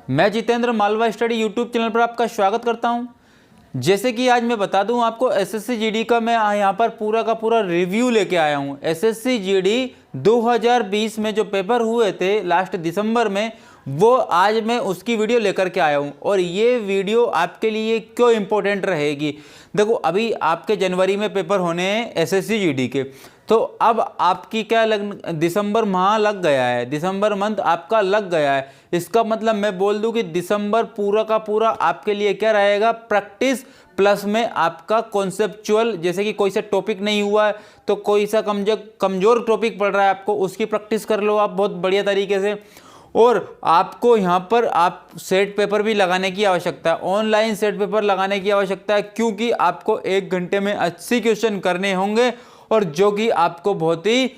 मैं Jitendra Malwa study YouTube channel पर आपका स्वागत करता हूं। जैसे कि आज मैं बता दूं आपको एसएससी जीडी का मैं यहाँ पर पूरा का पूरा रिव्यू लेके आया हूं। एसएससी जीडी 2020 में जो पेपर हुए थे लास्ट दिसंबर में, वो आज मैं उसकी वीडियो लेकर के आया हूं। और ये वीडियो आपके लिए क्यों इम्पोर्टेंट रहेगी, देखो अभी आपके जनवरी में पेपर होने हैं एसएससी जीडी के, तो अब आपकी क्या दिसंबर माह लग गया है, दिसंबर मंथ आपका लग गया है। इसका मतलब मैं बोल दूं कि दिसंबर पूरा का पूरा आपके लिए क्या रहेगा, प्रैक्टिस प्लस में आपका कॉन्सेप्चुअल। जैसे कि कोई सा टॉपिक नहीं हुआ है तो कोई सा कमजोर टॉपिक पढ़ रहा है आपको, उसकी प्रैक्टिस कर लो आप बहुत बढ़िया तरीके से। और आपको यहाँ पर आप सेट पेपर भी लगाने की आवश्यकता है, ऑनलाइन सेट पेपर लगाने की आवश्यकता है, क्योंकि आपको 1 घंटे में 80 क्वेश्चन करने होंगे और जो कि आपको बहुत ही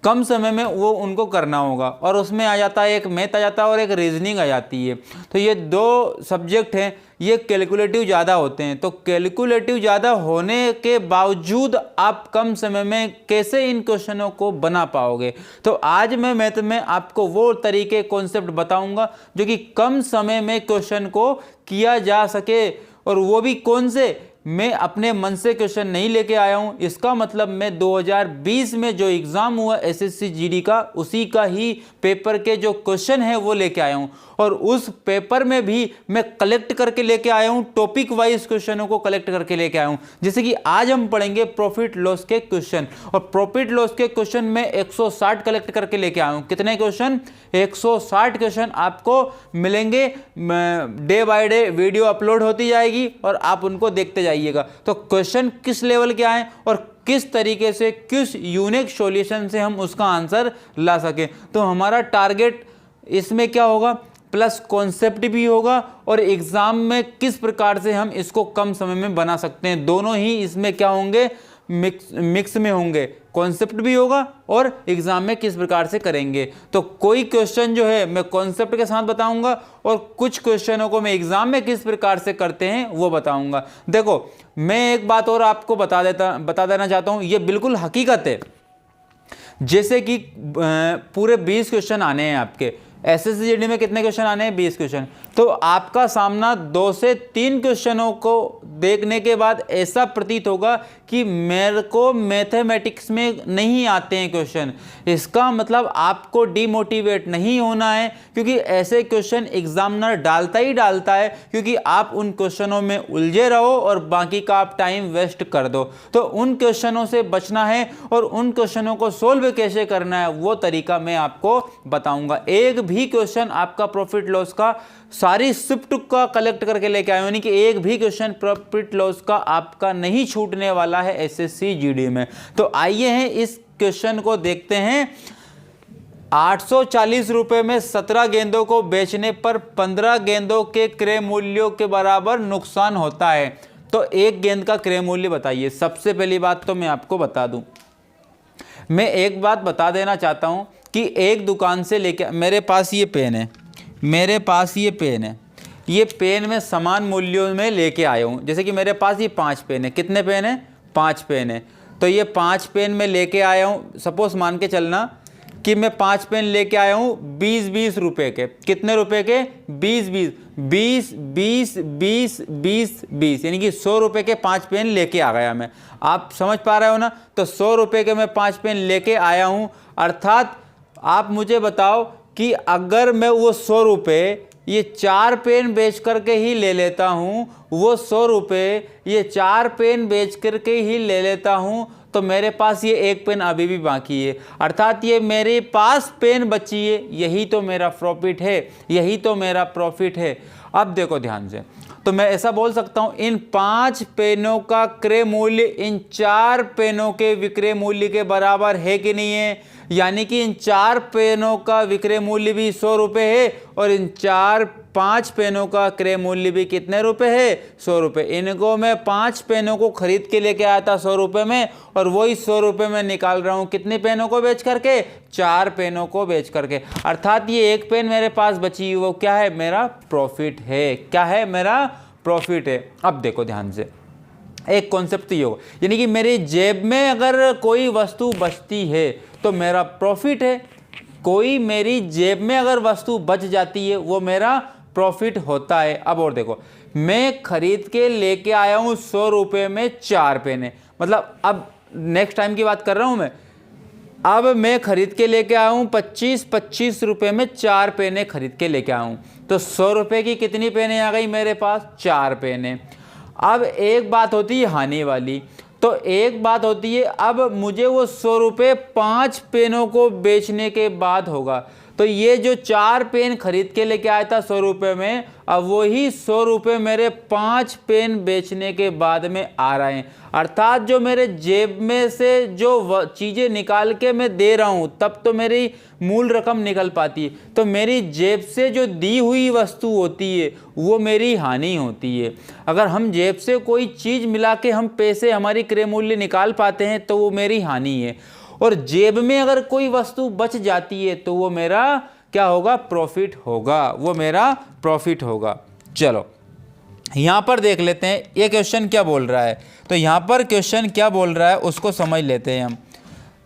कम समय में वो उनको करना होगा। और उसमें आ जाता है एक मैथ आ जाता है और एक रीजनिंग आ जाती है। तो ये 2 सब्जेक्ट हैं, ये कैलकुलेटिव ज़्यादा होते हैं। तो कैलकुलेटिव ज़्यादा होने के बावजूद आप कम समय में कैसे इन क्वेश्चनों को बना पाओगे। तो आज मैं मैथ में आपको वो तरीके कॉन्सेप्ट बताऊंगा जो कि कम समय में क्वेश्चन को किया जा सके, और वो भी कौन से, मैं अपने मन से क्वेश्चन नहीं लेके आया हूं। इसका मतलब मैं 2020 में जो एग्जाम हुआ एसएससी जीडी का, उसी का ही पेपर के जो क्वेश्चन है वो लेके आया हूं। और उस पेपर में भी मैं कलेक्ट करके लेके आया हूं, टॉपिक वाइज क्वेश्चनों को कलेक्ट करके लेके आया हूं। जैसे कि आज हम पढ़ेंगे प्रॉफिट लॉस के क्वेश्चन, और प्रॉफिट लॉस के क्वेश्चन में 160 कलेक्ट करके लेके आया हूं। कितने क्वेश्चन? 160 क्वेश्चन आपको मिलेंगे। Day by day video upload होती जाएगी और आप उनको देखते जाइएगा। तो क्वेश्चन किस लेवल के आए और किस तरीके से, किस यूनिक सॉल्यूशन से हम उसका आंसर ला सकें। तो हमारा टारगेट इसमें क्या होगा, प्लस कॉन्सेप्ट भी होगा, और एग्जाम में किस प्रकार से हम इसको कम समय में बना सकते हैं। दोनों ही इसमें क्या होंगे, मिक्स में होंगे। कॉन्सेप्ट भी होगा और एग्जाम में किस प्रकार से करेंगे। तो कोई क्वेश्चन जो है मैं कॉन्सेप्ट के साथ बताऊंगा, और कुछ क्वेश्चनों को मैं एग्जाम में किस प्रकार से करते हैं वो बताऊंगा। देखो मैं एक बात और आपको बता देना चाहता हूं, ये बिल्कुल हकीकत है। जैसे कि पूरे 20 क्वेश्चन आने हैं आपके एसएससी जीडी में, कितने क्वेश्चन आने हैं? 20 क्वेश्चन। तो आपका सामना 2 से 3 क्वेश्चनों को देखने के बाद ऐसा प्रतीत होगा कि मेरे को मैथमेटिक्स में नहीं आते हैं क्वेश्चन। इसका मतलब आपको डिमोटिवेट नहीं होना है, क्योंकि ऐसे क्वेश्चन एग्जामिनर डालता ही डालता है, क्योंकि आप उन क्वेश्चनों में उलझे रहो और बाकी का आप टाइम वेस्ट कर दो। तो उन क्वेश्चनों से बचना है और उन क्वेश्चनों को सोल्व कैसे करना है वो तरीका मैं आपको बताऊंगा। एक भी क्वेश्चन आपका प्रॉफिट लॉस का सारी शिफ्ट का कलेक्ट करके लेके आए, यानी कि एक भी क्वेश्चन प्रॉफिट लॉस का आपका नहीं छूटने वाला है एसएससी जीडी में। तो आइए हैं इस क्वेश्चन को देखते हैं। 840 रुपए में 17 गेंदों को बेचने पर 15 गेंदों के क्रय मूल्यों के बराबर नुकसान होता है। तो एक गेंद का क्रय मूल्य बताइए। सबसे पहली बात तो मैं आपको बता दूं, मैं एक बात बता देना चाहता हूं कि एक दुकान से लेके, मेरे पास ये पेन है, ये पेन मैं समान मूल्यों में लेके आया हूँ। जैसे कि मेरे पास ये 5 पेन है। कितने पेन है? 5 पेन है। तो ये 5 पेन मैं लेके आया हूँ। सपोज मान के चलना कि मैं 5 पेन लेके आया हूँ 20-20 रुपए के। कितने रुपए के? 20 यानी कि 100 रुपए के 5 पेन लेके आ गया मैं। आप समझ पा रहे हो ना? तो 100 रुपए के मैं 5 पेन लेके आया हूँ। अर्थात आप मुझे बताओ कि अगर मैं वो 100 रुपये ये 4 पेन बेच करके ही ले लेता हूँ, वो 100 रुपये ये 4 पेन बेच करके ही ले लेता हूँ, तो मेरे पास ये 1 पेन अभी भी बाकी है। अर्थात ये मेरे पास पेन बची है। यही तो मेरा प्रॉफिट है, यही तो मेरा प्रॉफिट है। अब देखो ध्यान से, तो मैं ऐसा बोल सकता हूँ इन 5 पेनों का क्रय मूल्य इन 4 पेनों के विक्रय मूल्य के बराबर है कि नहीं है। यानी कि इन 4 पेनों का विक्रय मूल्य भी 100 रुपये है, और इन 5 पेनों का क्रय मूल्य भी कितने रुपए है? 100 रुपये। इनको मैं 5 पेनों को खरीद के लेके आया था 100 रुपये में, और वही 100 रुपये में निकाल रहा हूँ कितने पेनों को बेच करके? 4 पेनों को बेच करके। अर्थात ये 1 पेन मेरे पास बची, वो क्या है? मेरा प्रॉफिट है। क्या है? मेरा प्रॉफिट है। अब देखो ध्यान से, एक कॉन्सेप्ट ये होगा, यानी कि मेरी जेब में अगर कोई वस्तु बचती है तो मेरा प्रॉफिट है। कोई मेरी जेब में अगर वस्तु बच जाती है वो मेरा प्रॉफिट होता है। अब और देखो, मैं खरीद के लेके आया हूँ 100 रुपये में 4 पेने, मतलब अब नेक्स्ट टाइम की बात कर रहा हूँ मैं। अब मैं खरीद के लेके आया हूँ 25 रुपये में 4 पेने खरीद के लेके आया हूँ, तो 100 रुपये की कितनी पेने आ गई मेरे पास? 4 पेने। अब एक बात होती है हानि वाली, तो एक बात होती है अब मुझे वो 100 रुपये 5 पेनों को बेचने के बाद होगा। तो ये जो 4 पेन खरीद के लेके आया था 100 रुपये में, अब वही 100 रुपये मेरे 5 पेन बेचने के बाद में आ रहे हैं। अर्थात जो मेरे जेब में से जो चीज़ें निकाल के मैं दे रहा हूँ तब तो मेरी मूल रकम निकल पाती है, तो मेरी जेब से जो दी हुई वस्तु होती है वो मेरी हानि होती है। अगर हम जेब से कोई चीज़ मिला के हम पैसे हमारी क्रय मूल्य निकाल पाते हैं तो वो मेरी हानि है, और जेब में अगर कोई वस्तु बच जाती है तो वो मेरा क्या होगा? प्रॉफिट होगा, वो मेरा प्रॉफिट होगा। चलो यहाँ पर देख लेते हैं ये क्वेश्चन क्या बोल रहा है। तो यहाँ पर क्वेश्चन क्या बोल रहा है उसको समझ लेते हैं हम।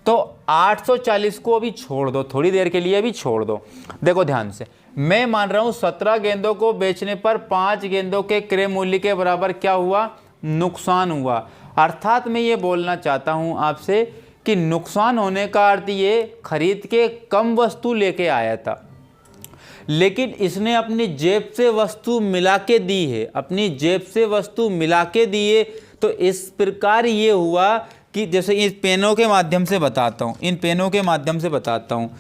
तो 840 को अभी छोड़ दो, थोड़ी देर के लिए अभी छोड़ दो। देखो ध्यान से, मैं मान रहा हूँ 17 गेंदों को बेचने पर 5 गेंदों के क्रय मूल्य के बराबर क्या हुआ? नुकसान हुआ। अर्थात मैं ये बोलना चाहता हूँ आपसे कि नुकसान होने का अर्थ ये, खरीद के कम वस्तु लेके आया था लेकिन इसने अपनी जेब से वस्तु मिला के दी है, अपनी जेब से वस्तु मिला के दी है। तो इस प्रकार ये हुआ कि जैसे इस पेनों के माध्यम से बताता हूँ, इन पेनों के माध्यम से बताता हूँ।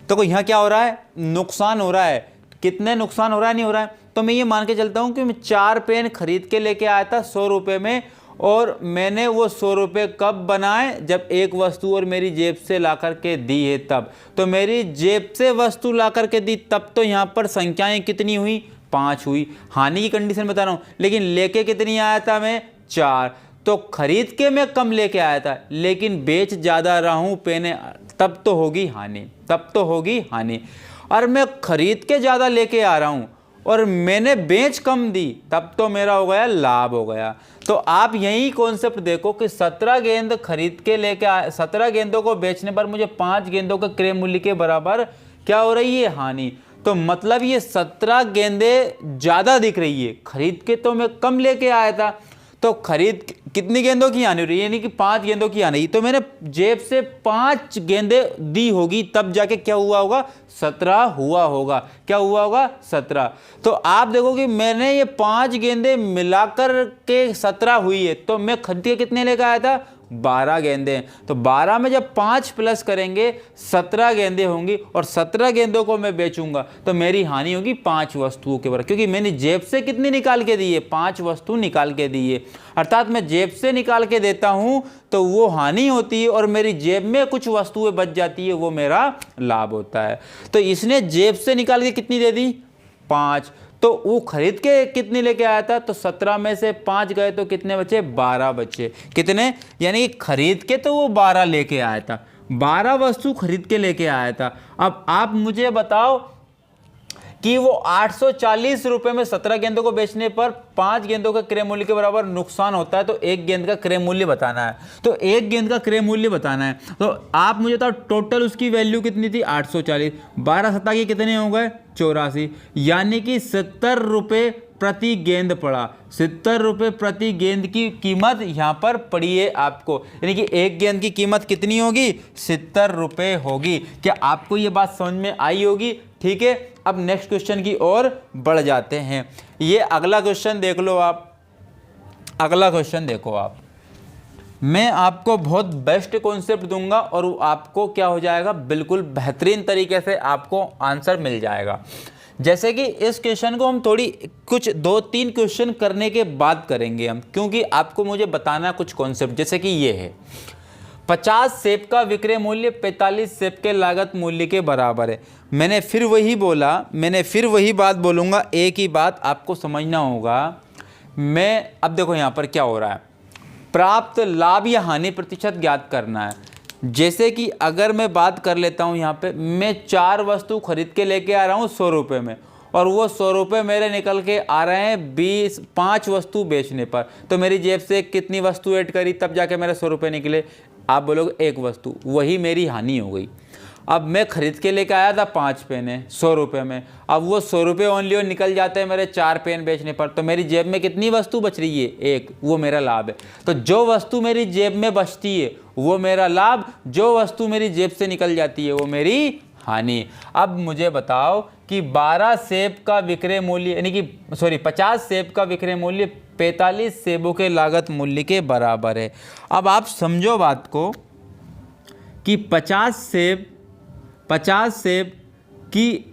तो यहाँ क्या हो रहा है? नुकसान हो रहा है। कितने नुकसान हो रहा है? नहीं हो रहा है। तो मैं ये मान के चलता हूँ कि मैं 4 पेन खरीद के लेके आया था 100 रुपये में, और मैंने वो 100 रुपये कब बनाए? जब एक वस्तु और मेरी जेब से ला कर के दी है तब। तो मेरी जेब से वस्तु ला कर के दी तब, तो यहाँ पर संख्याएं कितनी हुई? 5 हुई। हानि की कंडीशन बता रहा हूँ, लेकिन लेके कितनी आया था मैं? 4। तो खरीद के मैं कम लेके आया था लेकिन बेच ज़्यादा रहा हूँ पेने, तब तो होगी हानि, तब तो होगी हानि। और मैं खरीद के ज़्यादा लेके आ रहा हूँ और मैंने बेच कम दी, तब तो मेरा हो गया लाभ हो गया। तो आप यही कॉन्सेप्ट देखो कि 17 गेंद खरीद के लेके आए, 17 गेंदों को बेचने पर मुझे 5 गेंदों के क्रय मूल्य के बराबर क्या हो रही है? हानि। तो मतलब ये 17 गेंदें ज़्यादा दिख रही है, खरीद के तो मैं कम लेके आया था। तो खरीद कितनी गेंदों की हानि हो रही है? यानी कि 5 गेंदों की हानि। तो मैंने जेब से 5 गेंदें दी होगी तब जाके क्या हुआ होगा? 17 हुआ होगा। क्या हुआ होगा? 17। तो आप देखो कि मैंने ये 5 गेंदें मिलाकर के 17 हुई है, तो मैं खरीद के कितने लेकर आया था? 12 गेंदें। तो 12 में जब 5 प्लस करेंगे 17 गेंदें होंगी, और 17 गेंदों को मैं बेचूंगा तो मेरी हानि होगी 5 वस्तुओं के बराबर, क्योंकि मैंने जेब से कितनी निकाल के दी है? 5 वस्तु निकाल के दी है। अर्थात मैं जेब से निकाल के देता हूं तो वो हानि होती है, और मेरी जेब में कुछ वस्तुएं बच जाती है, वो मेरा लाभ होता है। तो इसने जेब से निकाल के कितनी दे दी? 5। तो वो खरीद के कितने लेके आया था? तो 17 में से 5 गए तो कितने बचे? 12 बचे। कितने? यानी कि खरीद के तो वो 12 लेके आया था, 12 वस्तु खरीद के लेके आया था। अब आप मुझे बताओ कि वो 840 रुपये में 17 गेंदों को बेचने पर 5 गेंदों का क्रय मूल्य के बराबर नुकसान होता है, तो एक गेंद का क्रय मूल्य बताना है। तो एक गेंद का क्रय मूल्य बताना है, तो आप मुझे बताओ टोटल उसकी वैल्यू कितनी थी? 840। 12 सत्ता के कितने हो गए? 84। यानी कि 70 रुपये प्रति गेंद पड़ा। 70 रुपये प्रति गेंद की कीमत यहाँ पर पड़ी है आपको, यानी कि एक गेंद की कीमत कितनी होगी? 70 रुपये होगी। क्या आपको ये बात समझ में आई होगी? ठीक है, अब नेक्स्ट क्वेश्चन की ओर बढ़ जाते हैं। ये अगला क्वेश्चन देख लो आप, अगला क्वेश्चन देखो आप। मैं आपको बहुत बेस्ट कॉन्सेप्ट दूंगा और आपको क्या हो जाएगा? बिल्कुल बेहतरीन तरीके से आपको आंसर मिल जाएगा। जैसे कि इस क्वेश्चन को हम थोड़ी कुछ 2-3 क्वेश्चन करने के बाद करेंगे हम, क्योंकि आपको मुझे बताना कुछ कॉन्सेप्ट। जैसे कि ये है 50 सेब का विक्रय मूल्य 45 सेब के लागत मूल्य के बराबर है। मैंने फिर वही बोला, मैंने फिर वही बात बोलूँगा, एक ही बात आपको समझना होगा। मैं अब देखो यहाँ पर क्या हो रहा है, प्राप्त लाभ या हानि प्रतिशत ज्ञात करना है। जैसे कि अगर मैं बात कर लेता हूँ यहाँ पे, मैं 4 वस्तु खरीद के लेके आ रहा हूँ 100 रुपये में, और वो 100 रुपये मेरे निकल के आ रहे हैं 5 वस्तु बेचने पर। तो मेरी जेब से कितनी वस्तु ऐड करी तब जाके मेरे 100 रुपये निकले? आप बोलोगे एक वस्तु, वही मेरी हानि हो गई। अब मैं खरीद के लेके आया था 5 पेन है 100 रुपये में, अब वो 100 रुपये ओनली और निकल जाते हैं मेरे 4 पेन बेचने पर, तो मेरी जेब में कितनी वस्तु बच रही है? एक, वो मेरा लाभ है। तो जो वस्तु मेरी जेब में बचती है वो मेरा लाभ, जो वस्तु मेरी जेब से निकल जाती है वो मेरी हानि। अब मुझे बताओ कि 12 सेब का विक्रय मूल्य यानी कि 50 सेब का विक्रय मूल्य 45 सेबों के लागत मूल्य के बराबर है। अब आप समझो बात को कि 50 सेब की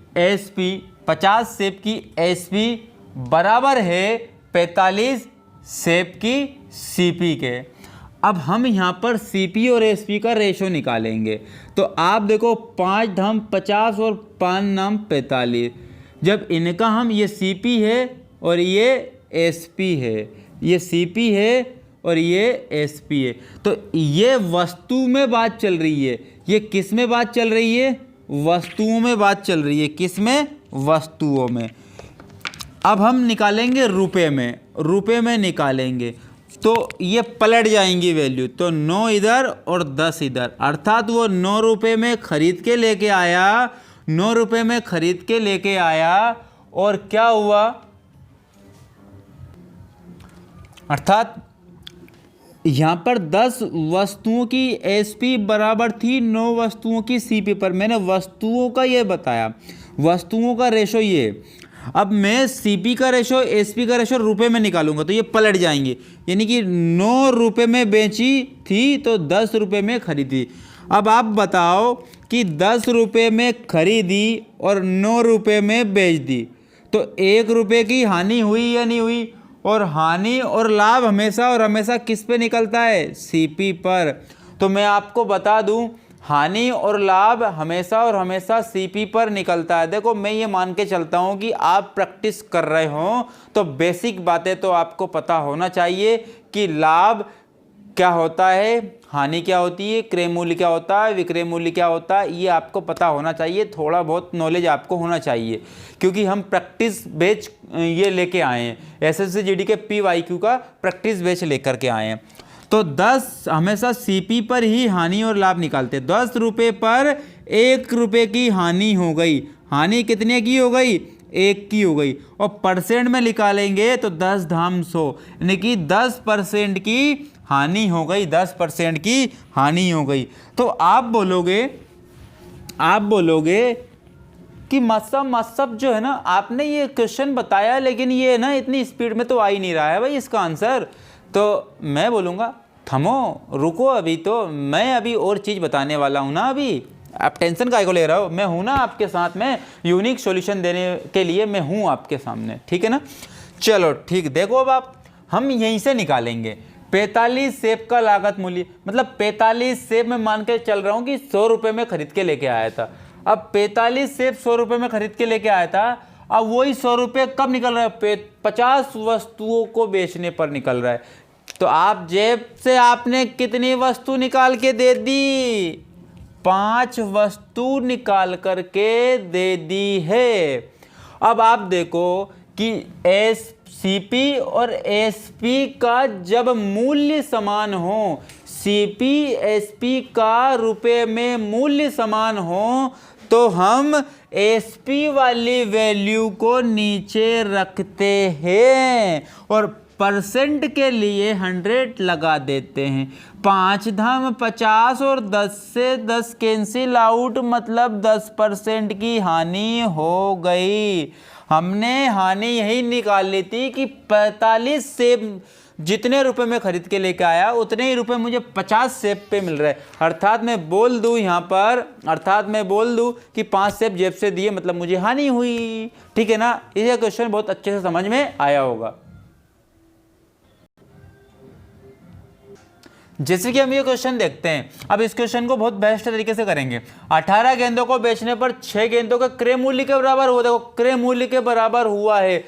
एसपी बराबर है 45 सेब की सीपी के। अब हम यहाँ पर सीपी और एसपी का रेशो निकालेंगे। तो आप देखो 5 धाम 50 और 5 नाम 45, जब इनका हम ये सीपी है और ये एसपी है, ये सीपी है और ये एसपी है, तो ये वस्तु में बात चल रही है। ये किस में बात चल रही है? वस्तुओं में बात चल रही है। किस में? वस्तुओं में। अब हम निकालेंगे रुपए में, रुपए में निकालेंगे तो ये पलट जाएंगी वैल्यू, तो 9 इधर और 10 इधर, अर्थात वो 9 रुपये में खरीद के लेके आया, 9 रुपये में खरीद के लेके आया और क्या हुआ? अर्थात यहाँ पर 10 वस्तुओं की एसपी बराबर थी 9 वस्तुओं की सीपी पर। मैंने वस्तुओं का ये बताया, वस्तुओं का रेशो ये। अब मैं सीपी का रेशो एसपी का रेशो रुपए में निकालूंगा तो ये पलट जाएंगे, यानी कि 9 रुपये में बेची थी तो 10 रुपये में खरीदी। अब आप बताओ कि 10 रुपये में खरीदी और 9 रुपये में बेच दी, तो 1 रुपये की हानि हुई या नहीं हुई? और हानि और लाभ हमेशा और हमेशा किस पे निकलता है? सीपी पर। तो मैं आपको बता दूं, हानि और लाभ हमेशा और हमेशा सीपी पर निकलता है। देखो मैं ये मान के चलता हूँ कि आप प्रैक्टिस कर रहे हो तो बेसिक बातें तो आपको पता होना चाहिए कि लाभ क्या होता है, हानि क्या होती है, क्रय मूल्य क्या होता है, विक्रय मूल्य क्या होता है, ये आपको पता होना चाहिए। थोड़ा बहुत नॉलेज आपको होना चाहिए क्योंकि हम प्रैक्टिस बेच ये लेके आए हैं, एसएससी जीडी के PYQ का प्रैक्टिस बेच लेकर के आए हैं। तो 10 हमेशा सीपी पर ही हानि और लाभ निकालते। 10 रुपये पर 1 रुपये की हानि हो गई। हानि कितने की हो गई? 1 की हो गई। और परसेंट में निकालेंगे तो 10 धाम 100, यानी कि 10% की हानि हो गई, 10% की हानि हो गई। तो आप बोलोगे कि मत्सब जो है ना, आपने ये क्वेश्चन बताया लेकिन ये ना इतनी स्पीड में तो आ ही नहीं रहा है भाई इसका आंसर। तो मैं बोलूँगा थमो, रुको, अभी तो मैं अभी और चीज़ बताने वाला हूँ ना। अभी आप टेंशन काहे को ले रहे हो? मैं हूँ ना आपके साथ में, यूनिक सॉल्यूशन देने के लिए मैं हूँ आपके सामने, ठीक है ना। चलो ठीक, देखो अब हम यहीं से निकालेंगे 45 सेब का लागत मूल्य, मतलब 45 सेब में मान के चल रहा हूँ कि 100 रुपये में खरीद के लेके आया था। अब 45 सेब 100 रुपये में खरीद के लेके आया था, अब वही 100 रुपये कब निकल रहा है? 50 वस्तुओं को बेचने पर निकल रहा है। तो आप जेब से आपने कितनी वस्तु निकाल के दे दी? 5 वस्तु निकाल करके दे दी है। अब आप देखो कि सीपी और एसपी का जब मूल्य समान हो, सीपी एसपी का रुपए में मूल्य समान हो, तो हम एसपी वाली वैल्यू को नीचे रखते हैं और परसेंट के लिए 100 लगा देते हैं। 5 धाम 50 और 10 से 10 कैंसिल आउट, मतलब 10% की हानि हो गई। हमने हानि यही निकाल ली थी कि 45 सेब जितने रुपए में खरीद के लेके आया उतने ही रुपए मुझे 50 सेब पे मिल रहे हैं। अर्थात मैं बोल दूं यहाँ पर, कि 5 सेब जेब से दिए मतलब मुझे हानि हुई, ठीक है ना। ये क्वेश्चन बहुत अच्छे से समझ में आया होगा। जैसे कि हम ये क्वेश्चन देखते हैं, अब इस क्वेश्चन को बहुत बेस्ट तरीके से करेंगे। 18 गेंदों को बेचने पर 6 गेंदों का क्रय मूल्य के बराबर हुआ। देखो क्रय मूल्य के बराबर हुआ है,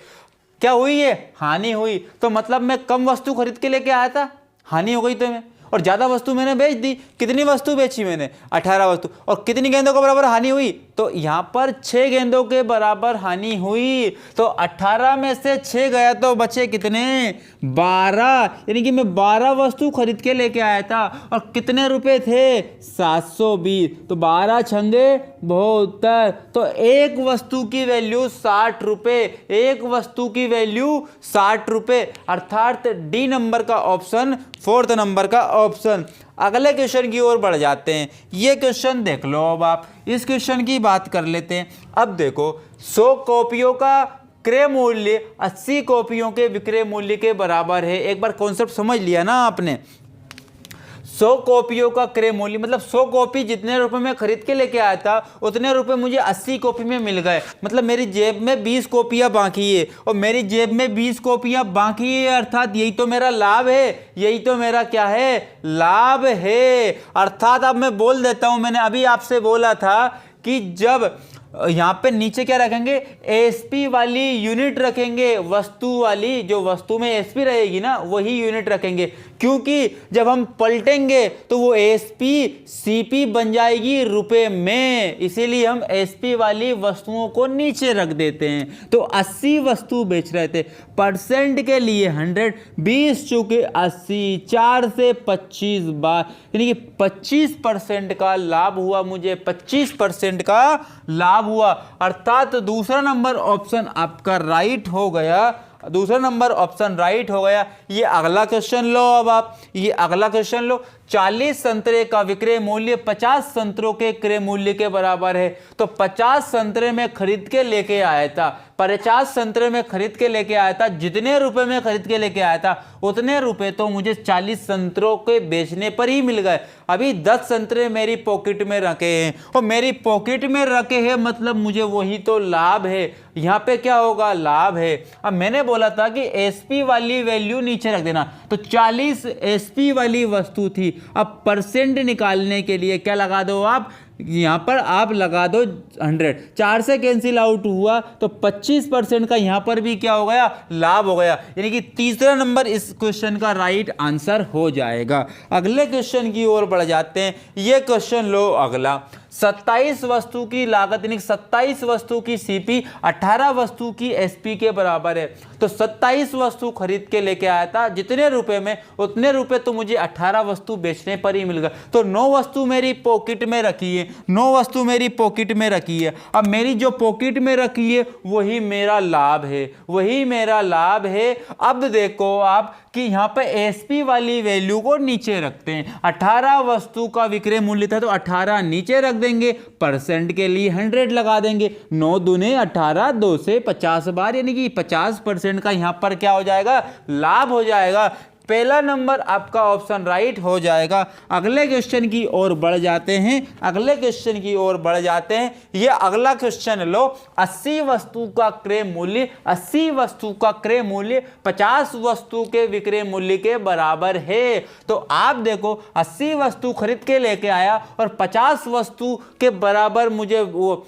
क्या हुई है? हानि हुई। तो मतलब मैं कम वस्तु खरीद के लेके आया था, हानि हो गई तो मैं, और ज्यादा वस्तु मैंने बेच दी। कितनी वस्तु बेची मैंने? 18 वस्तु। और कितनी गेंदों के बराबर हानि हुई? तो यहाँ पर 6 गेंदों के बराबर हानि हुई। तो 18 में से 6 गया तो बचे कितने, 12। यानी कि मैं 12 वस्तु खरीद के लेके आया था और कितने रुपए थे, 720। तो 12 छंगे 72। तो एक वस्तु की वैल्यू 60 रुपए, एक वस्तु की वैल्यू 60 रुपए, अर्थात डी नंबर का ऑप्शन, 4th नंबर का ऑप्शन। अगले क्वेश्चन की ओर बढ़ जाते हैं। ये क्वेश्चन देख लो। अब आप इस क्वेश्चन की बात कर लेते हैं। अब देखो 100 कॉपियों का क्रय मूल्य 80 कॉपियों के विक्रय मूल्य के बराबर है। एक बार कॉन्सेप्ट समझ लिया ना आपने। 100 कॉपियों का क्रय मूल्य मतलब 100 कॉपी जितने रुपए में खरीद के लेके आया था उतने रुपए मुझे 80 कॉपी में मिल गए। मतलब मेरी जेब में 20 कॉपियां बाकी है और मेरी जेब में 20 कॉपियां बाकी है, अर्थात यही तो मेरा लाभ है, यही तो मेरा क्या है, लाभ है। अर्थात अब मैं बोल देता हूं, मैंने अभी आपसे बोला था कि जब यहाँ पे नीचे क्या रखेंगे, एसपी वाली यूनिट रखेंगे, वस्तु वाली, जो वस्तु में एसपी रहेगी ना वही यूनिट रखेंगे, क्योंकि जब हम पलटेंगे तो वो एसपी सीपी बन जाएगी रुपए में, इसीलिए हम एसपी वाली वस्तुओं को नीचे रख देते हैं। तो 80 वस्तु बेच रहे थे, परसेंट के लिए 100, 20 चुके 80, 4 से 25 बार, यानी कि 25% का लाभ हुआ मुझे, 25% का लाभ हुआ। अर्थात दूसरा नंबर ऑप्शन आपका राइट हो गया, दूसरा नंबर ऑप्शन राइट हो गया। ये अगला क्वेश्चन लो। अब आप ये अगला क्वेश्चन लो। 40 संतरे का विक्रय मूल्य 50 संतरों के क्रय मूल्य के बराबर है। तो 50 संतरे में खरीद के लेके आया था, 50 संतरे में खरीद के लेके आया था, जितने रुपए में खरीद के लेके आया था उतने रुपए तो मुझे 40 संतरों के बेचने पर ही मिल गए। अभी 10 संतरे मेरी पॉकेट में रखे हैं और मेरी पॉकेट में रखे हैं मतलब मुझे वही तो लाभ है। यहाँ पे क्या होगा, लाभ है। अब मैंने बोला था कि एसपी वाली वैल्यू नीचे रख देना, तो 40 एसपी वाली वस्तु थी। अब परसेंट निकालने के लिए क्या लगा दो आप, यहाँ पर आप लगा दो 100, 4 से कैंसिल आउट हुआ तो 25% का यहाँ पर भी क्या हो गया, लाभ हो गया। यानी कि तीसरा नंबर इस क्वेश्चन का राइट आंसर हो जाएगा। अगले क्वेश्चन की ओर बढ़ जाते हैं। ये क्वेश्चन लो अगला। 27 वस्तु की लागत यानी 27 वस्तु की सीपी 18 वस्तु की एसपी के बराबर है। तो 27 वस्तु खरीद के लेके आया था, जितने रुपए में उतने रुपए तो मुझे 18 वस्तु बेचने पर ही मिल गए। तो 9 वस्तु मेरी पॉकेट में रखी है, 9 वस्तु मेरी पॉकेट में रखी है। अब मेरी जो पॉकेट में रखी है वही मेरा लाभ है, वही मेरा लाभ है। अब देखो आप कि यहाँ पे एसपी वाली वैल्यू को नीचे रखते हैं। 18 वस्तु का विक्रय मूल्य था तो 18 नीचे रख देंगे, परसेंट के लिए 100 लगा देंगे। 9 दूने 18, 2 से 50 बार, यानी कि 50% का यहाँ पर क्या हो जाएगा, लाभ हो जाएगा। पहला नंबर आपका ऑप्शन राइट हो जाएगा। अगले क्वेश्चन की ओर बढ़ जाते हैं, अगले क्वेश्चन की ओर बढ़ जाते हैं। ये अगला क्वेश्चन लो। 80 वस्तु का क्रय मूल्य, 80 वस्तु का क्रय मूल्य 50 वस्तु के विक्रय मूल्य के बराबर है। तो आप देखो 80 वस्तु खरीद के लेके आया और 50 वस्तु के बराबर मुझे वो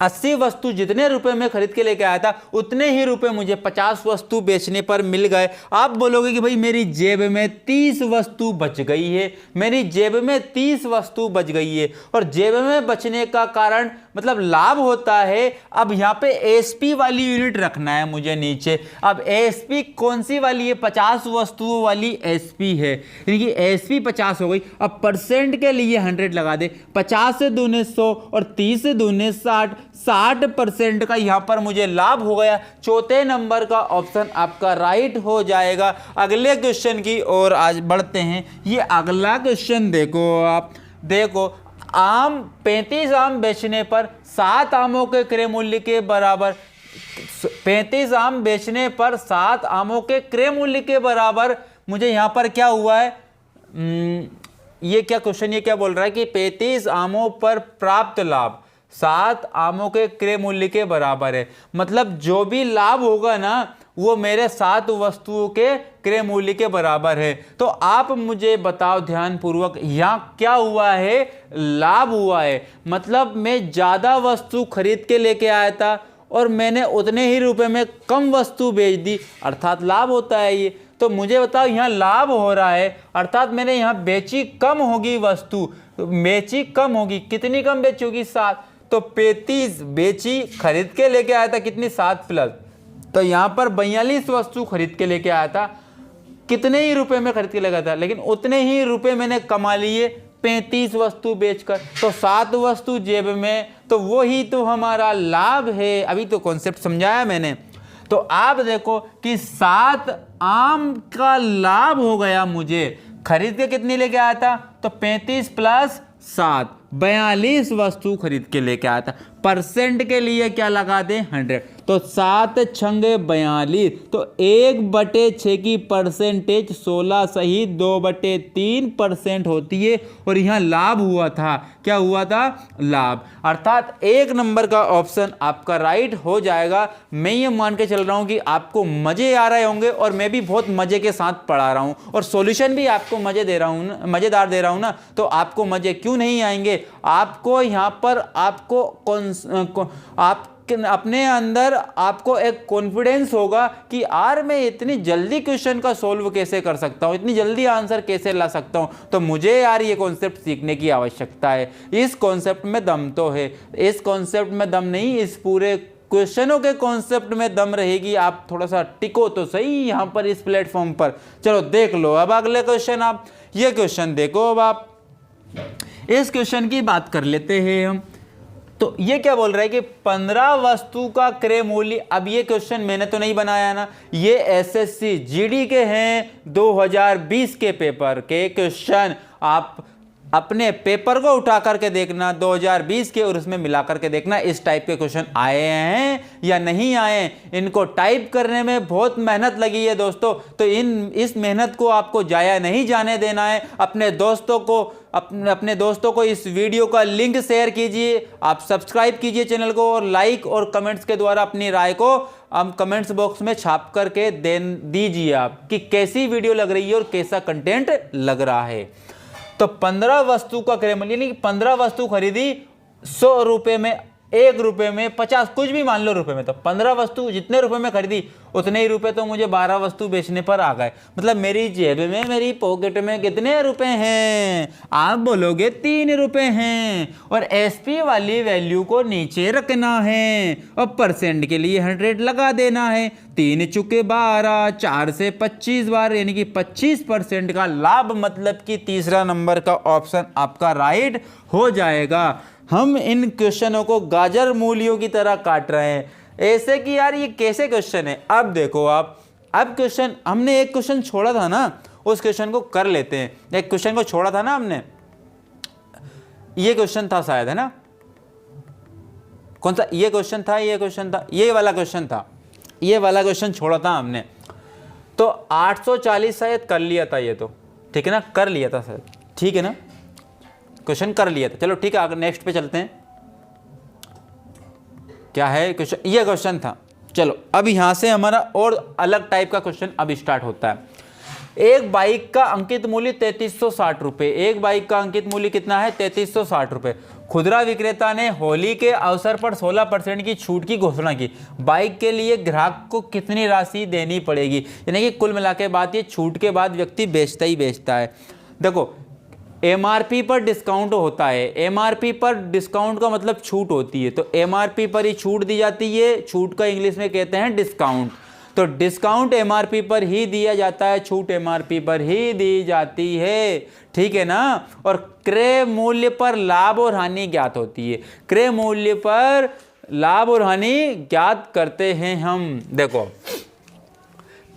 80 वस्तु जितने रुपए में खरीद के लेके आया था उतने ही रुपए मुझे 50 वस्तु बेचने पर मिल गए। आप बोलोगे कि भाई मेरी जेब में 30 वस्तु बच गई है, मेरी जेब में 30 वस्तु बच गई है। और जेब में बचने का कारण मतलब लाभ होता है। अब यहाँ पे एसपी वाली यूनिट रखना है मुझे नीचे। अब एसपी कौन सी वाली है, 50 वस्तुओं वाली एसपी है, यानी कि एसपी 50 हो गई। अब परसेंट के लिए 100 लगा दे, 50 से दूने 100 और 30 से दूने 60, 60% का यहाँ पर मुझे लाभ हो गया। चौथे नंबर का ऑप्शन आपका राइट हो जाएगा। अगले क्वेश्चन की ओर आज बढ़ते हैं। ये अगला क्वेश्चन देखो आप, देखो आम 35 आम बेचने पर 7 आमों के क्रय मूल्य के बराबर, 35 आम बेचने पर 7 आमों के क्रय मूल्य के बराबर मुझे यहाँ पर क्या हुआ है, ये क्या क्वेश्चन, ये क्या बोल रहा है कि 35 आमों पर प्राप्त लाभ 7 आमों के क्रय मूल्य के बराबर है। मतलब जो भी लाभ होगा ना वो मेरे 7 वस्तुओं के क्रय मूल्य के बराबर है। तो आप मुझे बताओ ध्यान पूर्वक, यहाँ क्या हुआ है, लाभ हुआ है। मतलब मैं ज़्यादा वस्तु खरीद के लेके आया था और मैंने उतने ही रुपए में कम वस्तु बेच दी, अर्थात लाभ होता है ये। तो मुझे बताओ यहाँ लाभ हो रहा है, अर्थात मैंने यहाँ बेची कम होगी वस्तु, बेची कम होगी, कितनी कम बेचोगी, 7। तो 35 बेची, खरीद के लेके आया था कितनी 7 प्लस, तो यहाँ पर 42 वस्तु खरीद के लेके आया था, कितने ही रुपए में खरीद के लेके आया था, लेकिन उतने ही रुपए मैंने कमा लिए 35 वस्तु बेचकर, तो 7 वस्तु जेब में, तो वही तो हमारा लाभ है। अभी तो कॉन्सेप्ट समझाया मैंने। तो आप देखो कि 7 आम का लाभ हो गया मुझे, खरीद के कितनी लेके आया था, तो 35 प्लस 7 42 वस्तु खरीद के लेके आया था। परसेंट के लिए क्या लगा दें 100, तो 7 छंगे 42, तो 1/6 की परसेंटेज 16 सही 2/3% होती है। और यहाँ लाभ हुआ था, क्या हुआ था, लाभ, अर्थात 1 नंबर का ऑप्शन आपका राइट हो जाएगा। मैं ये मान के चल रहा हूँ कि आपको मजे आ रहे होंगे और मैं भी बहुत मजे के साथ पढ़ा रहा हूँ और सॉल्यूशन भी आपको मजेदार दे रहा हूँ ना, तो आपको मजे क्यों नहीं आएंगे। आपको यहाँ पर आपको अपने अंदर आपको एक कॉन्फिडेंस होगा कि यार मैं इतनी जल्दी क्वेश्चन का सोल्व कैसे कर सकता हूँ, इतनी जल्दी आंसर कैसे ला सकता हूँ, तो मुझे यार ये कॉन्सेप्ट सीखने की आवश्यकता है। इस कॉन्सेप्ट में दम तो है, इस कॉन्सेप्ट में दम नहीं, इस पूरे क्वेश्चनों के कॉन्सेप्ट में दम रहेगी। आप थोड़ा सा टिको तो सही यहाँ पर इस प्लेटफॉर्म पर। चलो देख लो अब अगले क्वेश्चन, आप ये क्वेश्चन देखो। अब आप इस क्वेश्चन की बात कर लेते हैं हम। तो ये क्या बोल रहा है कि 15 वस्तु का क्रय मूल्य, अब ये क्वेश्चन मैंने तो नहीं बनाया ना, ये एसएससी जीडी के हैं 2020 के पेपर के क्वेश्चन। आप अपने पेपर को उठा करके देखना 2020 के और उसमें मिला करके देखना इस टाइप के क्वेश्चन आए हैं या नहीं आए। इनको टाइप करने में बहुत मेहनत लगी है दोस्तों, तो इस मेहनत को आपको जाया नहीं जाने देना है। अपने दोस्तों को इस वीडियो का लिंक शेयर कीजिए, आप सब्सक्राइब कीजिए चैनल को और लाइक और कमेंट्स के द्वारा अपनी राय को हम कमेंट्स बॉक्स में छाप करके दीजिए आप कि कैसी वीडियो लग रही है और कैसा कंटेंट लग रहा है। तो 15 वस्तु का क्रय मूल्य, यानी कि 15 वस्तु खरीदी 100 रुपए में, 1 रुपए में, 50, कुछ भी मान लो रुपए में, तो 15 वस्तु जितने रुपए में खरीदी उतने ही रुपए तो मुझे 12 वस्तु बेचने पर आ गए। मतलब मेरी जेब में, मेरी पॉकेट में कितने रुपए हैं, आप बोलोगे 3 रुपए हैं। और एसपी वाली वैल्यू को नीचे रखना है और परसेंट के लिए 100 लगा देना है। 3 चुके 12, 4 से 25 बार, यानी कि 25% का लाभ, मतलब कि तीसरा नंबर का ऑप्शन आपका राइट हो जाएगा। हम इन क्वेश्चनों को गाजर मूलियों की तरह काट रहे हैं, ऐसे कि यार ये कैसे क्वेश्चन है। अब देखो आप, अब क्वेश्चन हमने एक क्वेश्चन छोड़ा था ना, उस क्वेश्चन को कर लेते हैं। एक क्वेश्चन को छोड़ा था ना हमने, ये क्वेश्चन था शायद, है ना, कौन सा ये क्वेश्चन था, ये क्वेश्चन था, ये वाला क्वेश्चन था, ये वाला क्वेश्चन छोड़ा था हमने। तो 840 शायद कर लिया था ये, तो ठीक है ना, कर लिया था शायद, ठीक है ना, क्वेश्चन कर लिया था। चलो ठीक है, आगे नेक्स्ट पे चलते हैं। क्या है क्वेश्चन, ये क्वेश्चन था। चलो अब यहां से हमारा और अलग टाइप का क्वेश्चन अब स्टार्ट होता है। एक बाइक का अंकित मूल्य 3360 रुपए, एक बाइक का अंकित मूल्य कितना है 3360 रुपए। खुदरा विक्रेता ने होली के अवसर पर 16% की छूट की घोषणा की। बाइक के लिए ग्राहक को कितनी राशि देनी पड़ेगी, यानी कि कुल मिला के बाद ये छूट के बाद व्यक्ति बेचता ही बेचता है। देखो एमआरपी पर डिस्काउंट होता है, एमआरपी पर डिस्काउंट का मतलब छूट होती है, तो एमआरपी पर ही छूट दी जाती है, छूट का इंग्लिश में कहते हैं डिस्काउंट। तो डिस्काउंट एमआरपी पर ही दिया जाता है, छूट एमआरपी पर ही दी जाती है, ठीक है ना। और क्रय मूल्य पर लाभ और हानि ज्ञात होती है, क्रय मूल्य पर लाभ और हानि ज्ञात करते हैं हम। देखो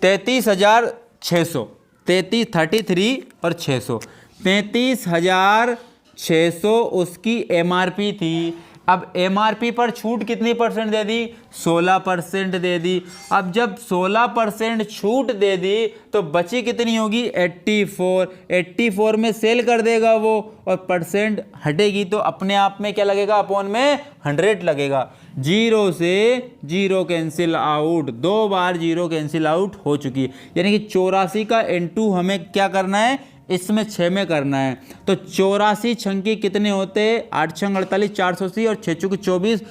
33,600, 33 और 600, 33,600 उसकी एमआरपी थी। अब एमआरपी पर छूट कितनी परसेंट दे दी, 16% दे दी। अब जब 16% छूट दे दी तो बची कितनी होगी 84 में सेल कर देगा वो, और परसेंट हटेगी तो अपने आप में क्या लगेगा, अपॉन में 100 लगेगा। 0 से 0 कैंसिल आउट, 2 बार 0 कैंसिल आउट हो चुकी है, यानी कि 84 का इंटू हमें क्या करना है, इसमें 6 में करना है। तो 84 छंकी कितने होते हैं, 8 छंग 48, 480 और 6 चुकी 24,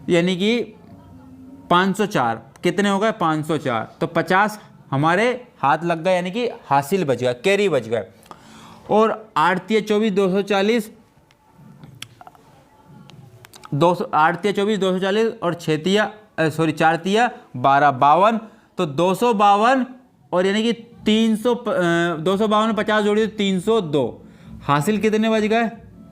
यानी कि 504, कितने हो गए 504। तो 50 हमारे हाथ लग गए, यानी कि हासिल बच गया, कैरी बच गए। और 8 × 24 240, 8 तिया 24, 240 और 6 तिया 4 तिया 12, 52। तो 252 और यानी कि 300, 252 में 50 जोड़ी तो 302। हासिल कितने बज गए?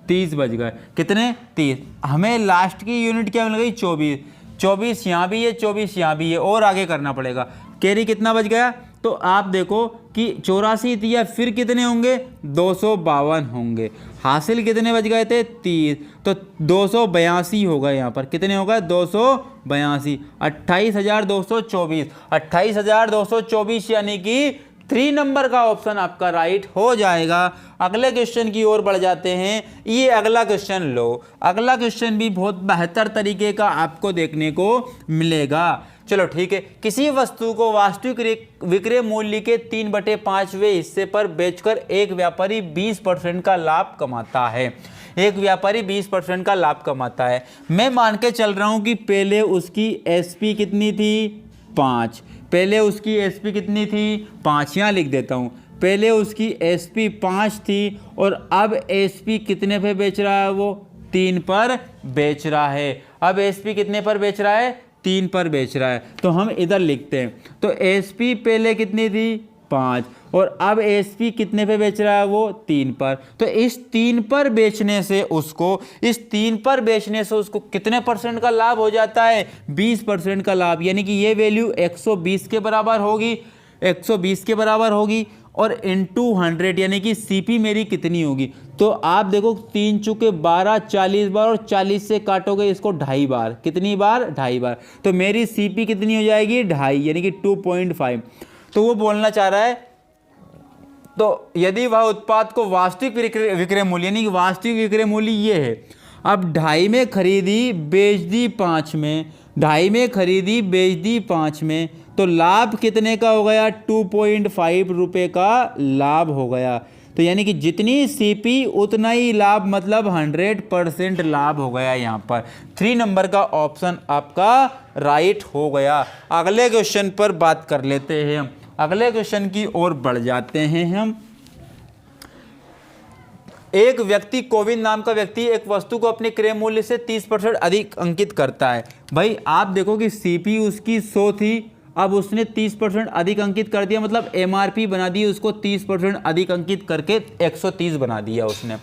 30 बज गए। कितने? 30। हमें लास्ट की यूनिट क्या मिल गई? 24। 24 यहाँ भी है, 24 यहाँ भी है, और आगे करना पड़ेगा। कैरी कितना बच गया? तो आप देखो कि 84 तिया फिर कितने होंगे? 252 होंगे। हासिल कितने बच गए थे? 30। तो 282 होगा यहाँ पर। कितने होगा? 282। 28,224। 28,224 यानी कि 3 नंबर का ऑप्शन आपका राइट हो जाएगा। अगले क्वेश्चन की ओर बढ़ जाते हैं। ये अगला क्वेश्चन लो। अगला क्वेश्चन भी बहुत बेहतर तरीके का आपको देखने को मिलेगा। चलो ठीक है। किसी वस्तु को वास्तविक विक्रय मूल्य के 3/5वें हिस्से पर बेचकर एक व्यापारी 20% का लाभ कमाता है। एक व्यापारी 20% का लाभ कमाता है। मैं मान के चल रहा हूं कि पहले उसकी एसपी कितनी थी? 5। पहले उसकी एसपी कितनी थी? 5। यहाँ लिख देता हूँ। पहले उसकी एसपी 5 थी और अब एसपी कितने पे बेच रहा है? वो 3 पर बेच रहा है। अब एसपी कितने पर बेच रहा है? 3 पर बेच रहा है। तो हम इधर लिखते हैं। तो एसपी पहले कितनी थी? 5 और अब एसपी कितने पे बेच रहा है? वो 3 पर। तो इस 3 पर बेचने से उसको कितने परसेंट का लाभ हो जाता है? 20% का लाभ। यानी कि ये वैल्यू 120 के बराबर होगी, 120 के बराबर होगी और इंटू 100 यानी कि सीपी मेरी कितनी होगी? तो आप देखो 3 चुके 12, 40 बार और 40 से काटोगे इसको 2.5 बार। कितनी बार? 2.5 बार। तो मेरी सीपी कितनी हो जाएगी? 2.5 यानी कि 2.5। तो वो बोलना चाह रहा है, तो यदि वह उत्पाद को वास्तविक विक्रय मूल्य यानी कि वास्तविक विक्रय मूल्य ये है, अब 2.5 में खरीदी बेच दी 5 में, 2.5 में खरीदी बेच दी 5 में, तो लाभ कितने का हो गया? 2.5 रुपये का लाभ हो गया। तो यानी कि जितनी सीपी उतना ही लाभ, मतलब 100% लाभ हो गया। यहाँ पर 3 नंबर का ऑप्शन आपका राइट हो गया। अगले क्वेश्चन पर बात कर लेते हैं हम। अगले क्वेश्चन की ओर बढ़ जाते हैं हम। एक व्यक्ति, कोविंद नाम का व्यक्ति, एक वस्तु को अपने क्रय मूल्य से 30% अधिक अंकित करता है। भाई आप देखो कि सीपी उसकी 100 थी, अब उसने 30% अधिक अंकित कर दिया, मतलब एमआरपी बना दी उसको 30% अधिक अंकित करके 130 बना दिया उसने।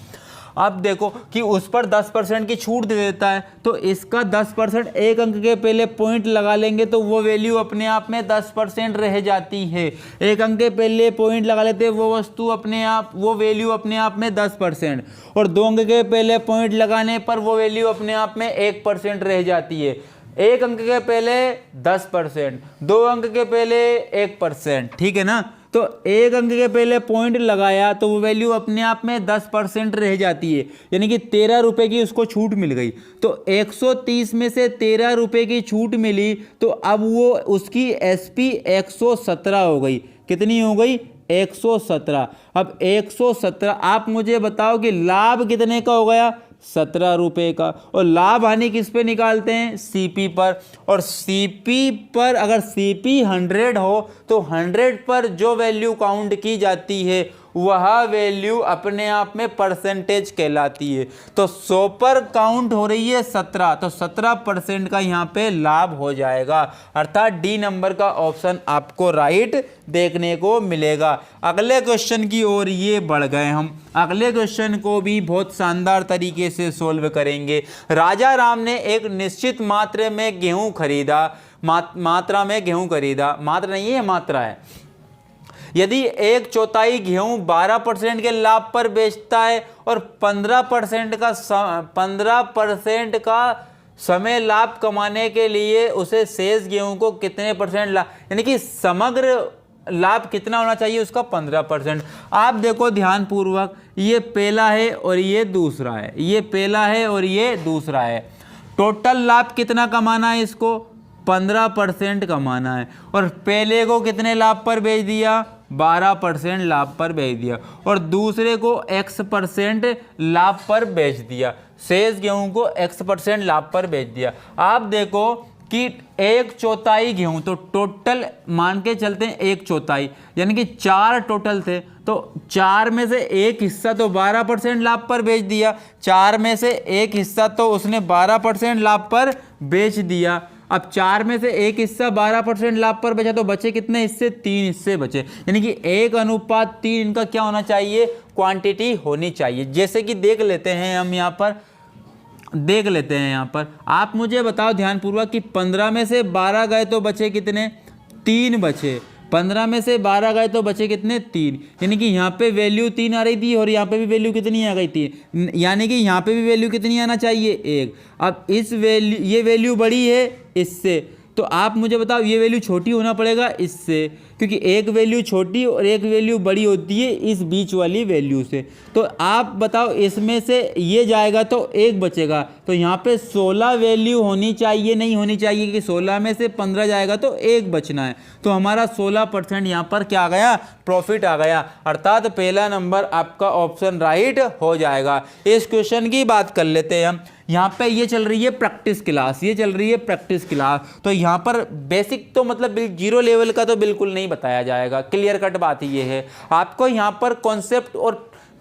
अब देखो कि उस पर 10% की छूट दे देता है, तो इसका 10% एक अंक के पहले पॉइंट लगा लेंगे तो वो वैल्यू अपने आप में 10% रह जाती है। एक अंक के पहले पॉइंट लगा लेते हैं, वो वस्तु अपने आप, वो वैल्यू अपने आप में 10%, और 2 अंक के पहले पॉइंट लगाने पर वो वैल्यू अपने आप में 1% रह जाती है। एक अंक के पहले 10%, 2 अंक के पहले 1%, ठीक है ना। तो एक अंक के पहले पॉइंट लगाया तो वो वैल्यू अपने आप में 10% रह जाती है, यानी कि 13 रुपये की उसको छूट मिल गई। तो 130 में से 13 रुपये की छूट मिली, तो अब वो उसकी एसपी 117 हो गई। कितनी हो गई? 117। अब 117, आप मुझे बताओ कि लाभ कितने का हो गया? 17 रुपये का। और लाभ हानि किस पे निकालते हैं? सीपी पर। और सीपी पर अगर सीपी 100 हो तो 100 पर जो वैल्यू काउंट की जाती है वह वैल्यू अपने आप में परसेंटेज कहलाती है। तो 100 पर काउंट हो रही है 17, तो 17% का यहाँ पे लाभ हो जाएगा। अर्थात डी नंबर का ऑप्शन आपको राइट देखने को मिलेगा। अगले क्वेश्चन की ओर ये बढ़ गए हम। अगले क्वेश्चन को भी बहुत शानदार तरीके से सोल्व करेंगे। राजा राम ने एक निश्चित मात्रा में गेहूं खरीदा, मात्रा में गेहूं खरीदा, मात्रा नहीं है, मात्रा है। यदि 1/4 गेहूं 12% के लाभ पर बेचता है और 15% का समय लाभ कमाने के लिए उसे शेष गेहूं को कितने परसेंट लाभ, यानी कि समग्र लाभ कितना होना चाहिए उसका? 15%। आप देखो ध्यान पूर्वक, ये पहला है और ये दूसरा है, ये पहला है और ये दूसरा है। टोटल लाभ कितना कमाना है इसको? 15% कमाना है। और पहले को कितने लाभ पर बेच दिया? 12% लाभ पर बेच दिया। और दूसरे को X% लाभ पर बेच दिया। शेष गेहूं को X% लाभ पर बेच दिया। आप देखो कि 1/4 गेहूं, तो टोटल मान के चलते हैं 1/4, यानी कि 4 टोटल थे, तो 4 में से एक हिस्सा तो 12% लाभ पर बेच दिया, 4 में से एक हिस्सा तो उसने 12% लाभ पर बेच दिया। अब 4 में से एक हिस्सा 12% लाभ पर बचा, तो बचे कितने हिस्से? 3 हिस्से बचे, यानी कि 1:3 इनका क्या होना चाहिए? क्वांटिटी होनी चाहिए। जैसे कि देख लेते हैं हम यहाँ पर, आप मुझे बताओ ध्यानपूर्वक कि 15 में से 12 गए तो बचे कितने? 3 बचे। 15 में से 12 गए तो बचे कितने? 3। यानी कि यहाँ पे वैल्यू 3 आ रही थी और यहाँ पे भी वैल्यू कितनी आ गई थी, यानी कि यहाँ पे भी वैल्यू कितनी आना चाहिए? 1। अब ये वैल्यू बड़ी है इससे, तो आप मुझे बताओ ये वैल्यू छोटी होना पड़ेगा इससे, क्योंकि एक वैल्यू छोटी और एक वैल्यू बड़ी होती है इस बीच वाली वैल्यू से। तो आप बताओ इसमें से ये जाएगा तो 1 बचेगा, तो यहाँ पे 16 वैल्यू होनी चाहिए, नहीं होनी चाहिए कि 16 में से 15 जाएगा तो 1 बचना है। तो हमारा 16% यहाँ पर क्या आ गया? प्रॉफिट आ गया, अर्थात पहला नंबर आपका ऑप्शन राइट हो जाएगा। इस क्वेश्चन की बात कर लेते हैं हम। यहाँ पे ये चल रही है प्रैक्टिस क्लास, तो यहाँ पर बेसिक तो मतलब 0 लेवल का तो बिल्कुल नहीं बताया जाएगा, क्लियर कट बात ये है। आपको यहाँ पर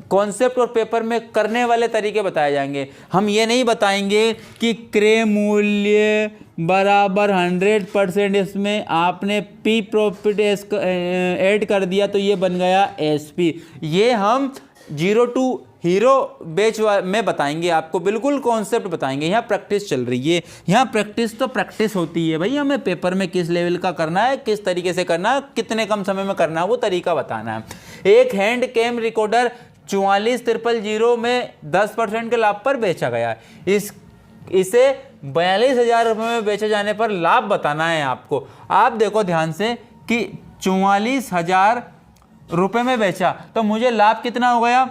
कॉन्सेप्ट और पेपर में करने वाले तरीके बताए जाएंगे। हम ये नहीं बताएंगे कि क्रय मूल्य बराबर 100%, इसमें आपने पी प्रॉफिट ऐड कर दिया तो ये बन गया एसपी। ये हम 0 टू हीरो बैच में बताएंगे, आपको बिल्कुल कॉन्सेप्ट बताएंगे। यहाँ प्रैक्टिस चल रही है, यहाँ प्रैक्टिस होती है भाई, हमें पेपर में किस लेवल का करना है, किस तरीके से करना है, कितने कम समय में करना है, वो तरीका बताना है। एक हैंड कैम रिकॉर्डर 44,000 में 10% के लाभ पर बेचा गया। इसे 42,000 रुपये में बेचे जाने पर लाभ बताना है आपको। आप देखो ध्यान से कि 44,000 रुपये में बेचा तो मुझे लाभ कितना हो गया?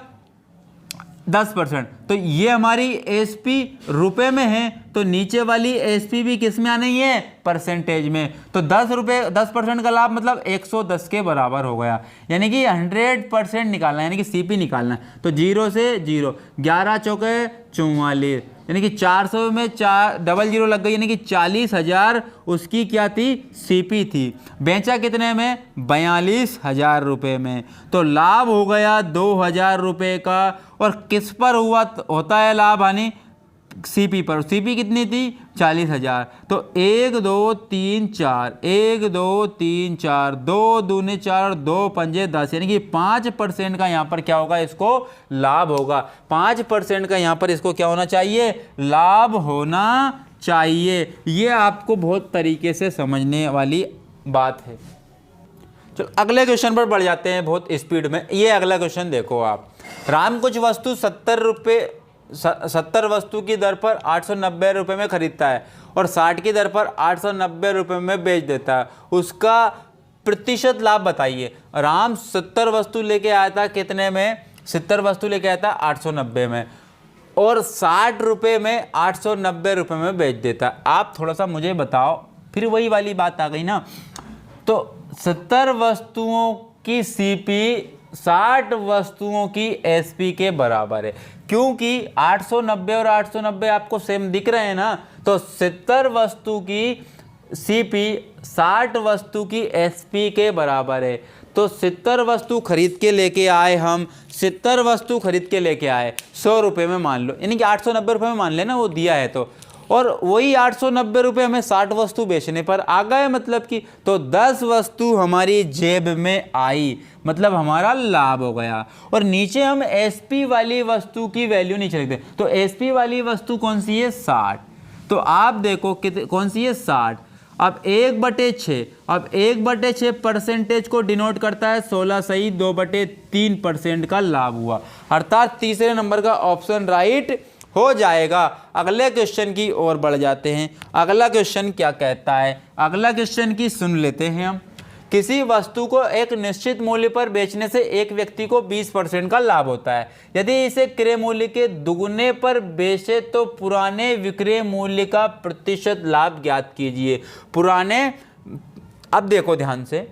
10%। तो ये हमारी एसपी रुपए में है, तो नीचे वाली एसपी भी किस में आनी है? परसेंटेज में। तो 10% का लाभ मतलब 110 के बराबर हो गया, यानी कि 100% निकालना है, यानी कि सीपी निकालना है। तो 0 से 0, 11 चौके 44, यानी कि 400 में 400 लग गई, यानी कि 40,000 उसकी क्या थी? सीपी थी। बेचा कितने में? 42,000 रुपये में। तो लाभ हो गया 2,000 रुपये का। और किस पर होता है लाभ हानि? सीपी पर। सीपी कितनी थी? 40,000। तो 1 2 3 4, 1 2 3 4, 2 दूने 4, 2 पंजे 10, यानी कि 5% का यहाँ पर क्या होगा? इसको लाभ होगा। 5% का यहाँ पर इसको क्या होना चाहिए? लाभ होना चाहिए। ये आपको बहुत तरीके से समझने वाली बात है। चलो अगले क्वेश्चन पर बढ़ जाते हैं बहुत स्पीड में। ये अगला क्वेश्चन देखो आप। राम कुछ वस्तु 70 वस्तु की दर पर 890 रुपये में खरीदता है और 60 की दर पर 890 रुपये में बेच देता है। उसका प्रतिशत लाभ बताइए। राम 70 वस्तु लेके आया था कितने में? 70 वस्तु लेके आया था 890 में, और 60 रुपये में 890 रुपये में बेच देता। आप थोड़ा सा मुझे बताओ, फिर वही वाली बात आ गई ना। तो 70 वस्तुओं की सीपी 60 वस्तुओं की एसपी के बराबर है, क्योंकि 890 और 890 आपको सेम दिख रहे हैं ना। तो 70 वस्तु की सीपी 60 वस्तु की एसपी के बराबर है। तो 70 वस्तु खरीद के लेके आए हम, 70 वस्तु खरीद के लेके आए 100 रुपये में मान लो, यानी कि 890 रुपये में मान लेना, वो दिया है तो। और वही 890 रुपये हमें 60 वस्तु बेचने पर आ गए, मतलब कि तो 10 वस्तु हमारी जेब में आई, मतलब हमारा लाभ हो गया। और नीचे हम एसपी वाली वस्तु की वैल्यू नीचे लिखते हैं। तो एसपी वाली वस्तु कौन सी है? 60। तो आप देखो कौन सी है? 60। अब 1/6, अब 1/6 परसेंटेज को डिनोट करता है 16 सही 2/3% का लाभ हुआ, अर्थात तीसरे नंबर का ऑप्शन राइट हो जाएगा। अगले क्वेश्चन की ओर बढ़ जाते हैं। अगला क्वेश्चन क्या कहता है? अगला क्वेश्चन की सुन लेते हैं हम। किसी वस्तु को एक निश्चित मूल्य पर बेचने से एक व्यक्ति को 20% का लाभ होता है। यदि इसे क्रय मूल्य के दुगने पर बेचे तो पुराने विक्रय मूल्य का प्रतिशत लाभ ज्ञात कीजिए। पुराने, अब देखो ध्यान से,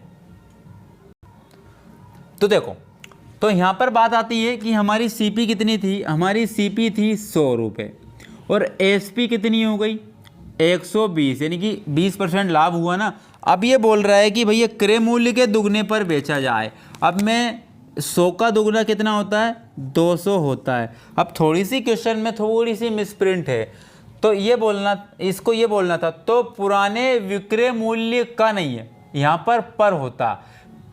तो देखो, तो यहाँ पर बात आती है कि हमारी सीपी कितनी थी? हमारी सीपी थी 100 रुपये और एसपी कितनी हो गई? 120, यानी कि 20% लाभ हुआ ना। अब ये बोल रहा है कि भैया क्रय मूल्य के दुगने पर बेचा जाए। अब मैं 100 का दुगना कितना होता है? 200 होता है। अब थोड़ी सी क्वेश्चन में थोड़ी सी मिसप्रिंट है, तो ये बोलना, इसको ये बोलना था, तो पुराने विक्रय मूल्य का नहीं है, यहाँ पर होता।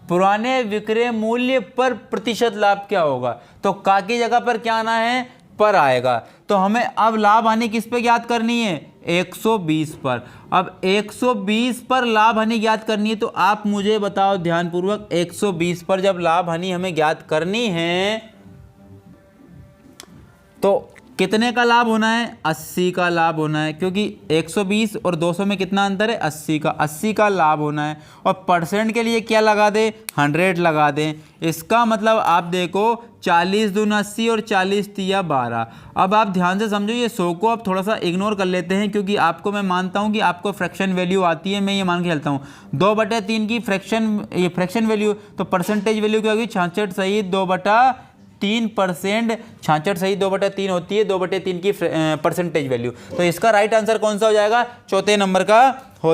पुराने विक्रय मूल्य पर प्रतिशत लाभ क्या होगा? तो का की जगह पर क्या आना है? पर आएगा। तो हमें अब लाभ हानि किस पे ज्ञात करनी है? 120 पर। अब 120 पर लाभ हानि ज्ञात करनी है, तो आप मुझे बताओ ध्यानपूर्वक, 120 पर जब लाभ हानि हमें ज्ञात करनी है तो कितने का लाभ होना है? 80 का लाभ होना है, क्योंकि 120 और 200 में कितना अंतर है? 80 का। 80 का लाभ होना है। और परसेंट के लिए क्या लगा दें? 100 लगा दें। इसका मतलब आप देखो 40 दूना 80 और 40 तिया 12। अब आप ध्यान से समझो, ये 100 को आप थोड़ा सा इग्नोर कर लेते हैं, क्योंकि आपको मैं मानता हूँ कि आपको फ्रैक्शन वैल्यू आती है, मैं ये मान के चलता हूँ। 2/3 की फ्रैक्शन वैल्यू, तो परसेंटेज वैल्यू क्या होगी? 66 सही 2/3%। 66 सही 2/3 होती है, 2/3 की परसेंटेज वैल्यू। तो इसका राइट आंसर कौन सा हो जाएगा? चौथे नंबर का हो